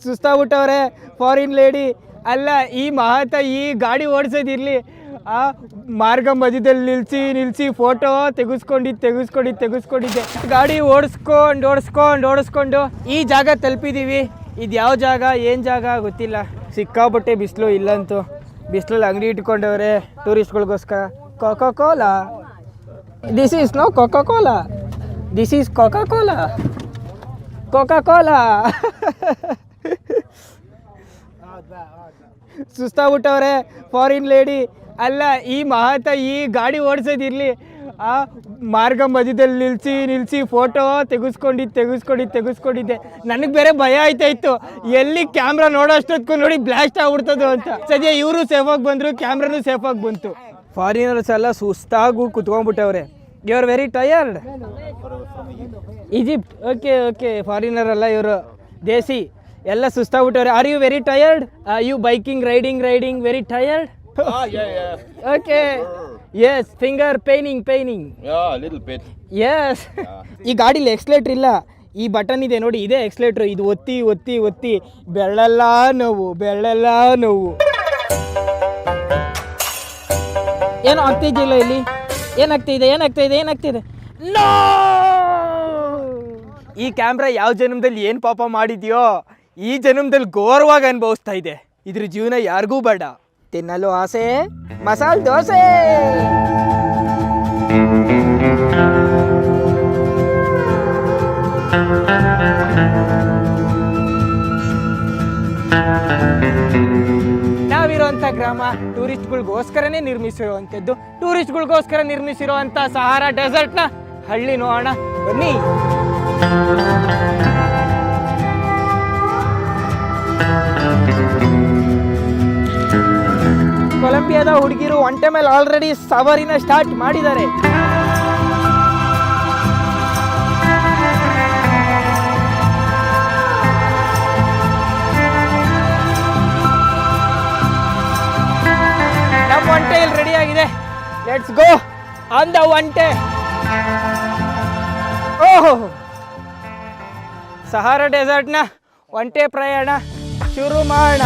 ಸುಸ್ತಾಗ್ಬಿಟ್ಟವ್ರೆ foreign lady ಅಲ್ಲ ಈ ಮಹಾತ ಈ ಗಾಡಿ ಓಡಿಸೋದಿರಲಿ ಆ ಮಾರ್ಗ ಮಧ್ಯದಲ್ಲಿ ನಿಲ್ಲಿಸಿ ಫೋಟೋ ತೆಗೆಸ್ಕೊಂಡಿದ್ದೆ ಗಾಡಿ ಓಡಿಸ್ಕೊಂಡು ಈ ಜಾಗ ತಲುಪಿದ್ದೀವಿ. ಇದು ಯಾವ ಜಾಗ ಏನು ಜಾಗ ಗೊತ್ತಿಲ್ಲ. ಸಿಕ್ಕಾಪಟ್ಟೆ ಬಿಸಿಲು ಇಲ್ಲಂತೂ ಬಿಸಿಲಲ್ಲಿ ಅಂಗಡಿ ಇಟ್ಕೊಂಡವ್ರೆ ಟೂರಿಸ್ಟ್ಗಳಿಗೋಸ್ಕರ. Coca Cola this is no Coca Cola, this is Coca Cola. ಸುಸ್ತಾಗ್ಬಿಟ್ಟವ್ರೆ ಫಾರಿನ್ ಲೇಡಿ ಅಲ್ಲ ಈ ಮಹಾತ ಈ ಗಾಡಿ ಓಡಿಸೋದಿರಲಿ ಆ ಮಾರ್ಗ ಮಧ್ಯದಲ್ಲಿ ನಿಲ್ಲಿಸಿ ಫೋಟೋ ತೆಗೆಸ್ಕೊಂಡಿದ್ದೆ. ನನಗೆ ಬೇರೆ ಭಯ ಆಯ್ತಾಯಿತ್ತು, ಎಲ್ಲಿ ಕ್ಯಾಮ್ರಾ ನೋಡೋ ಅಷ್ಟೊತ್ಗೂ ನೋಡಿ ಬ್ಲಾಸ್ಟ್ ಆಗ್ಬಿಡ್ತದೋ ಅಂತ. ಸದ್ಯ ಇವರು ಸೇಫಾಗಿ ಬಂದರು, ಕ್ಯಾಮ್ರಾನು ಸೇಫಾಗಿ ಬಂತು. ಫಾರಿನರ್ಸ್ ಎಲ್ಲ ಸುಸ್ತಾಗೂ ಕುತ್ಕೊಂಡ್ಬಿಟ್ಟವ್ರೆ. You are very tired. Egypt okay foreigner ಅಲ್ಲ ಇವರು, ದೇಸಿ ಎಲ್ಲ ಸುಸ್ತಾಗ್ಬಿಟ್ಟವ್ರೆ. Are you very tired? You biking riding very tired? Okay yes. Finger paining yes. ಈ ಗಾಡೀಲಿ ಎಕ್ಸ್ಲೇಟ್ರ್ ಇಲ್ಲ, ಈ ಬಟನ್ ಇದೆ ನೋಡಿ, ಇದೇ ಎಕ್ಸ್ಲೇಟ್ರು. ಇದು ಒತ್ತಿ ಬೆರಳೆಲ್ಲ ನೋವು. ಏನೋ ಆಗ್ತಿದ್ದಿಲ್ಲ ಇಲ್ಲಿ. ಏನಾಗ್ತಿದೆ? ನೋ! ಈ ಕ್ಯಾಮ್ರಾ ಯಾವ ಜನ್ಮದಲ್ಲಿ ಏನು ಪಾಪ ಮಾಡಿದ್ಯೋ ಈ ಜನ್ಮದಲ್ಲಿ ಘೋರವಾಗಿ ಅನುಭವಿಸ್ತಾ ಇದೆ. ಇದ್ರ ಜೀವನ ಯಾರಿಗೂ ಬೇಡ. ತಿನ್ನಲು ಆಸೆ ಮಸಾಲೆ ದೋಸೆ. ನಾವಿರುವಂಥ ಗ್ರಾಮ ಟೂರಿಸ್ಟ್ಗಳಿಗೋಸ್ಕರನೇ ನಿರ್ಮಿಸಿರುವಂಥ ಸಹಾರಾ ಡೆಸರ್ಟ್ನ ಹಳ್ಳಿ ನೋಡೋಣ ಬನ್ನಿ. ಕೊಲಂಬಿಯಾದ ಹುಡುಗಿರು ಒಂಟೆ ಮೇಲೆ ಆಲ್ರೆಡಿ ಸವಾರಿನ ಸ್ಟಾರ್ಟ್ ಮಾಡಿದ್ದಾರೆ. ನಮ್ಮ ಒಂಟೆ ಇಲ್ಲಿ ರೆಡಿ ಆಗಿದೆ. ಲೆಟ್ಸ್ ಗೋ ಆನ್ ದ ಒಂಟೆ. ಓಹೋ, ಸಹಾರಾ ಡೆಸರ್ಟ್ನ ಒಂಟೆ ಪ್ರಯಾಣ ಶುರು ಮಾಡೋಣ.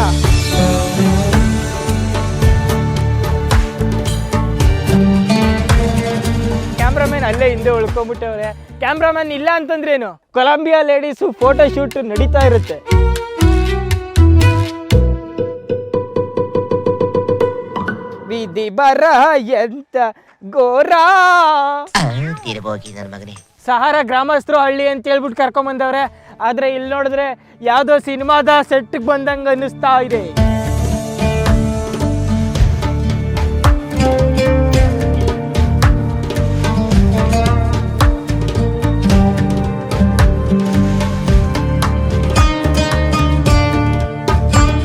ಕ್ಯಾಮ್ರಾಮನ್ ಅಲ್ಲೇ ಹಿಂದೆ ಉಳ್ಕೊಂಡ್ಬಿಟ್ಟವ್ರೆ. ಕ್ಯಾಮ್ರಾಮನ್ ಇಲ್ಲ ಅಂತಂದ್ರೇನು, ಕೊಲಂಬಿಯಾ ಲೇಡೀಸು ಫೋಟೋ ಶೂಟ್ ನಡೀತಾ ಇರುತ್ತೆ. ವಿಧಿ ಬರ ಎಂತ ಗೋರಾ. ಸಹಾರಾ ಗ್ರಾಮಸ್ಥರು ಹಳ್ಳಿ ಅಂತ ಹೇಳ್ಬಿಟ್ಟು ಕರ್ಕೊಂಬಂದವ್ರೆ. ಆದ್ರೆ ಇಲ್ಲಿ ನೋಡಿದ್ರೆ ಯಾವ್ದೋ ಸಿನಿಮಾದ ಸೆಟ್ಗೆ ಬಂದಂಗೆ ಅನ್ನಿಸ್ತಾ ಇದೆ.